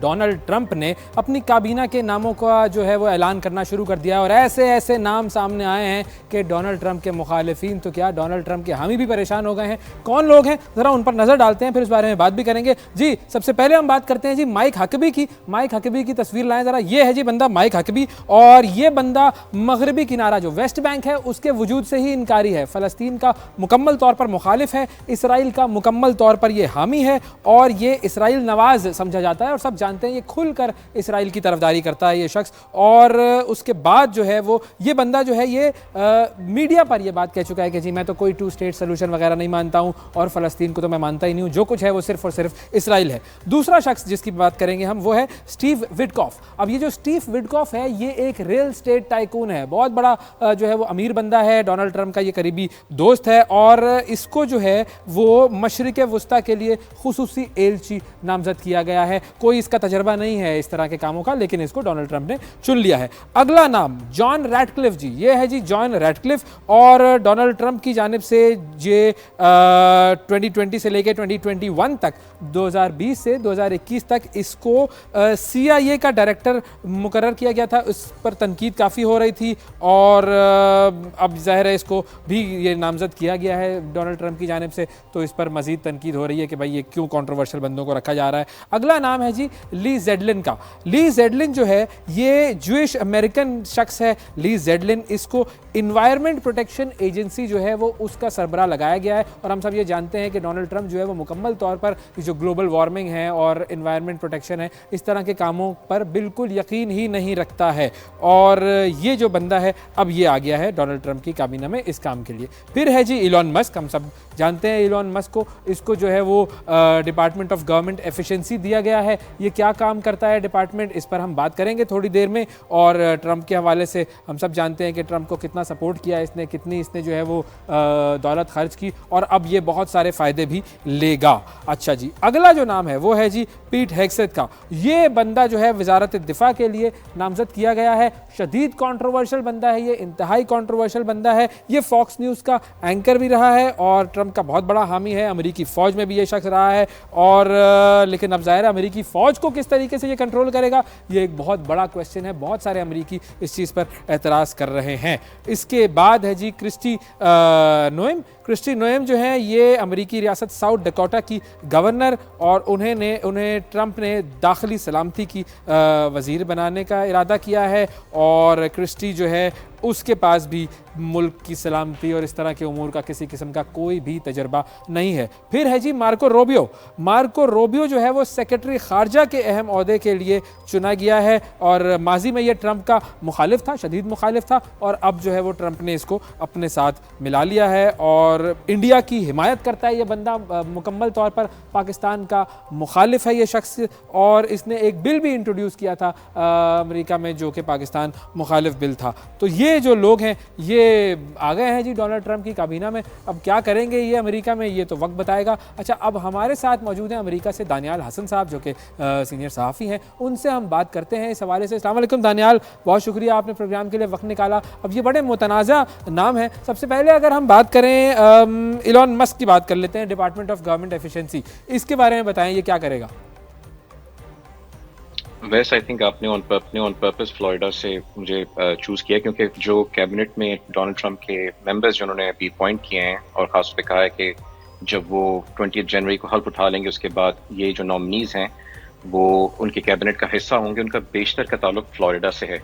Donald Trump ने अपनी काबीना के नामों का जो है वो ऐलान करना शुरू कर दिया और ऐसे ऐसे नाम सामने आए हैं कि डोनाल्ड ट्रंप के मुखालिफिन तो क्या, डोनाल्ड ट्रंप के हामी भी परेशान हो गए हैं। कौन लोग हैं जरा उन पर नजर डालते हैं, फिर इस बारे में बात भी करेंगे। जी सबसे पहले हम बात करते हैं जी माइक हकबी की। माइक हकबी की तस्वीर लाएं जरा। ये है जी बंदा माइक हकबी, और ये बंदा मगरबी किनारा जो वेस्ट बैंक है उसके वजूद से ही इनकारी है, फलस्तीन का मुकम्मल तौर पर मुखालिफ है, इसराइल का मुकम्मल तौर पर ये हामी है और ये इसराइल नवाज समझा जाता है और सब जानते हैं ये खुलकर इसराइल की तरफदारी करता है ये शख्स। और उसके बाद जो है वो ये बंदा जो है ये मीडिया पर ये बात कह चुका है कि जी मैं तो कोई टू स्टेट सोल्यूशन वगैरह नहीं मानता हूं और फलस्तीन को तो मैं मानता ही नहीं हूं, जो कुछ है वो सिर्फ और सिर्फ इसराइल है। दूसरा शख्स जिसकी बात करेंगे हम वो है स्टीव विटकॉफ। अब ये जो स्टीव विटकॉफ है ये एक रियल स्टेट टाइकून है, बहुत बड़ा जो है वो अमीर बंदा है, डोनाल्ड ट्रंप का ये करीबी दोस्त है और इसको जो है वो मशरिक वस्ता के लिए खुसूसी एलची नामजद किया गया है। कोई इसका तजर्बा नहीं है इस तरह के कामों का, लेकिन इसको डोनाल्ड ट्रंप ने चुन लिया है। अगला नाम जॉन रैटक्लिफ जी, ये है जी जॉन रैटक्लिफ और डोनाल्ड ट्रंप की जानिब से ये 2020 से लेकर 2021 तक, 2020 से 2021 तक इसको CIA का डायरेक्टर मुकर्रर किया गया था। उस पर तनकीद काफ़ी हो रही थी और अब ज़ाहिर है इसको भी ये नामजद किया गया है डोनाल्ड ट्रंप की जानिब से, तो इस पर मज़ीद तनकीद हो रही है कि भाई ये क्यों कंट्रोवर्शियल बंदों को रखा जा रहा है। अगला नाम है जी ली जेडलिन का। ली जेडलिन जो है ये ज्यूइश अमेरिकन शख्स है। ली जेडलिन, इसको इन्वायरमेंट प्रोटेक्शन एजेंसी जो है वो उसका सरबराह लगाया गया है और हम सब ये जानते हैं कि डोनाल्ड ट्रंप जो है वो मुकम्मल तौर पर जो ग्लोबल वार्मिंग है और इन्वायरमेंट प्रोटेक्शन है इस तरह के कामों पर बिल्कुल यकीन ही नहीं रखता है और ये जो बंदा है अब ये आ गया है डोनाल्ड ट्रंप की काबीना में इस काम के लिए। फिर है जी इलॉन मस्क। हम सब जानते हैं इलॉन मस्क को, इसको जो है वो डिपार्टमेंट ऑफ गवर्नमेंट एफिशिएंसी दिया गया है। ये क्या काम करता है डिपार्टमेंट, इस पर हम बात करेंगे थोड़ी देर में। और ट्रंप के हवाले से हम सब जानते हैं कि ट्रंप को कितना सपोर्ट किया इसने, कितनी इसने जो है वो दौलत खर्च की और अब ये बहुत सारे फ़ायदे भी लेगा। अच्छा जी, अगला जो नाम है वो है जी पीट हेग्सेथ का। ये बंदा जो है वजारत दिफा के लिए नामजद किया गया है। शदीद कंट्रोवर्शियल बंदा है ये, इंतहाई कंट्रोवर्शियल बंदा है ये। फॉक्स न्यूज़ का एंकर भी रहा है और ट्रंप का बहुत बड़ा हामी है। अमेरिकी फ़ौज में भी ये शख्स रहा है और लेकिन अब ज़ाहिर है अमेरिकी फ़ौज को किस तरीके से ये कंट्रोल करेगा ये एक बहुत बड़ा क्वेश्चन है। बहुत सारे अमेरिकी इस चीज़ पर एतराज़ कर रहे हैं। इसके बाद है जी क्रिस्टी नोएम। क्रिस्टी नोएम जो है ये अमेरिकी रियासत साउथ डकोटा की गवर्नर और उन्हें ट्रंप ने दाखिली सलामती की वज़ीर बनाने का इरादा किया है और क्रिस्टी जो है उसके पास भी मुल्क की सलामती और इस तरह के उमूर का किसी किस्म का कोई भी तजर्बा नहीं है। फिर है जी मार्को रोबियो। मार्को रोबियो जो है वो सेक्रेटरी खारजा के अहम ओहदे के लिए चुना गया है और माजी में ये ट्रंप का मुखालिफ था, शदीद मुखालिफ था और अब जो है वो ट्रंप ने इसको अपने साथ मिला लिया है और इंडिया की हिमायत करता है ये बंदा। मुकम्मल तौर पर पाकिस्तान का मुखालिफ है ये शख्स और इसने एक बिल भी इंट्रोड्यूस किया था अमेरिका में जो कि पाकिस्तान मुखालिफ बिल था। तो ये जो लोग हैं ये आ गए हैं जी डोनाल्ड ट्रंप की काबीना में। अब क्या करेंगे ये अमेरिका में ये तो वक्त बताएगा। अच्छा, अब हमारे साथ मौजूद हैं अमेरिका से दानियाल हसन साहब जो कि सीनियर सहाफ़ी हैं, उनसे हम बात करते हैं इस हवाले से। अस्सलाम वालेकुम दानियाल, बहुत शुक्रिया आपने प्रोग्राम के लिए वक्त निकाला। अब ये बड़े मुतनाज़ा नाम है। सबसे पहले अगर हम बात करें इलॉन मस्क की बात कर लेते हैं, डिपार्टमेंट ऑफ गवर्नमेंट एफिशिएंसी, इसके बारे में बताएं ये क्या करेगा। वैसे आई थिंक आपने ऑन पर्पस फ्लोरिडा से मुझे चूज किया क्योंकि जो कैबिनेट में डोनाल्ड ट्रंप के मेंबर्स जिन्होंने अभी अपॉइंट किए हैं और खास पे कहा है कि जब वो 20 जनवरी को हल्फ उठा लेंगे उसके बाद ये जो नॉमिनीज हैं वो उनके कैबिनेट का हिस्सा होंगे, उनका बेशतर का ताल्लुक फ्लोरिडा से है।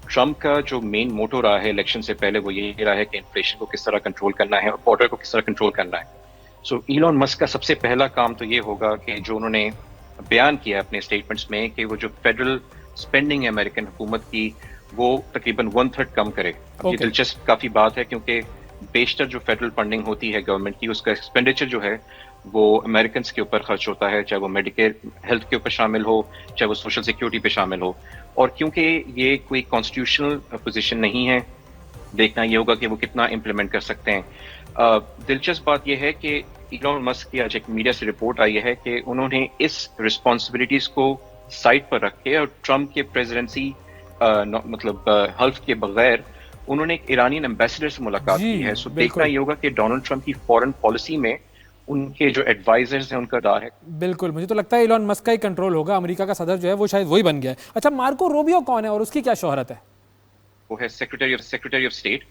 ट्रंप का जो मेन मोटो रहा है इलेक्शन से पहले वो ये रहा है कि इन्फ्लेशन को किस तरह कंट्रोल करना है और बॉर्डर को किस तरह कंट्रोल करना है। सो इलॉन मस्क का सबसे पहला काम तो ये होगा कि जो उन्होंने बयान किया अपने स्टेटमेंट्स में कि वो जो फेडरल स्पेंडिंग है अमेरिकन हुकूमत की वो तकरीबन 1/3 कम करे। अब ये दिलचस्प काफी बात है क्योंकि बेशतर जो फेडरल फंडिंग होती है गवर्नमेंट की उसका एक्सपेंडिचर जो है वो अमेरिकन के ऊपर खर्च होता है, चाहे वो मेडिकेयर हेल्थ के ऊपर शामिल हो, चाहे वो सोशल सिक्योरिटी पे शामिल हो। और क्योंकि ये कोई कॉन्स्टिट्यूशनल पोजीशन नहीं है, देखना ये होगा कि वो कितना इम्प्लीमेंट कर सकते हैं। दिलचस्प बात यह है कि इलॉन मस्क की आज एक मीडिया से रिपोर्ट आई है कि उन्होंने इस रिस्पॉन्सिबिलिटीज को साइड पर रख के और ट्रंप के प्रेसिडेंसी मतलब हल्फ के बगैर उन्होंने एक ईरानियन एम्बेसडर से मुलाकात की है। सो देखना ये होगा कि डोनाल्ड ट्रंप की फॉरेन पॉलिसी में उनके जो एडवाइजर्स हैं उनका दार है। बिल्कुल, मुझे तो लगता है इलॉन मस्क का ही कंट्रोल होगा, अमेरिका का सदर जो है वो शायद वही बन गया है। अच्छा, मार्को रूबियो कौन है और उसकी क्या शोहरत है? वो है सेक्रेटरी ऑफ स्टेट।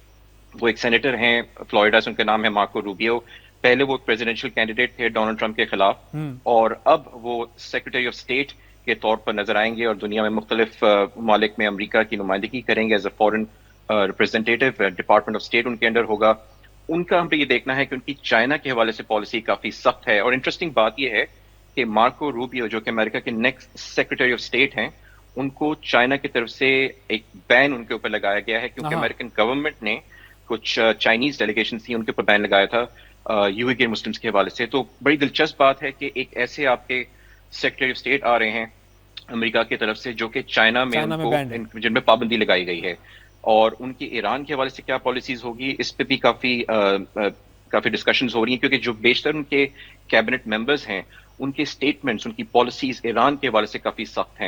वो एक सेनेटर हैं फ्लोरिडा से, उनका नाम है मार्को रूबियो। पहले वो प्रेसिडेंशियल कैंडिडेट थे डोनाल्ड ट्रंप के खिलाफ, और अब वो सेक्रेटरी ऑफ स्टेट के तौर पर नजर आएंगे और दुनिया में मुख्तलिफ ममालिक में अमेरिका की नुमाइंदगी करेंगे as a foreign representative. Department of state उनके अंडर होगा। उनका हम पे ये देखना है कि उनकी चाइना के हवाले से पॉलिसी काफी सख्त है। और इंटरेस्टिंग बात यह है कि मार्को रूबियो जो कि अमेरिका के नेक्स्ट सेक्रेटरी ऑफ स्टेट हैं, उनको चाइना की तरफ से एक बैन उनके ऊपर लगाया गया है, क्योंकि अमेरिकन गवर्नमेंट ने कुछ चाइनीज डेलीगेशन थी उनके ऊपर बैन लगाया था यूएई मुस्लिम्स के हवाले से। तो बड़ी दिलचस्प बात है कि एक ऐसे आपके सेक्रेटरी ऑफ स्टेट आ रहे हैं अमेरिका की तरफ से जो कि चाइना में उनको जिनमें पाबंदी लगाई गई है, और उनकी ईरान के हवाले से क्या पॉलिसीज होगी इस पे भी काफी डिस्कशंस हो रही हैं, क्योंकि जो बेशतर उनके कैबिनेट मेंबर्स हैं उनके स्टेटमेंट्स, उनकी पॉलिसीज ईरान के हवाले से काफी सख्त हैं।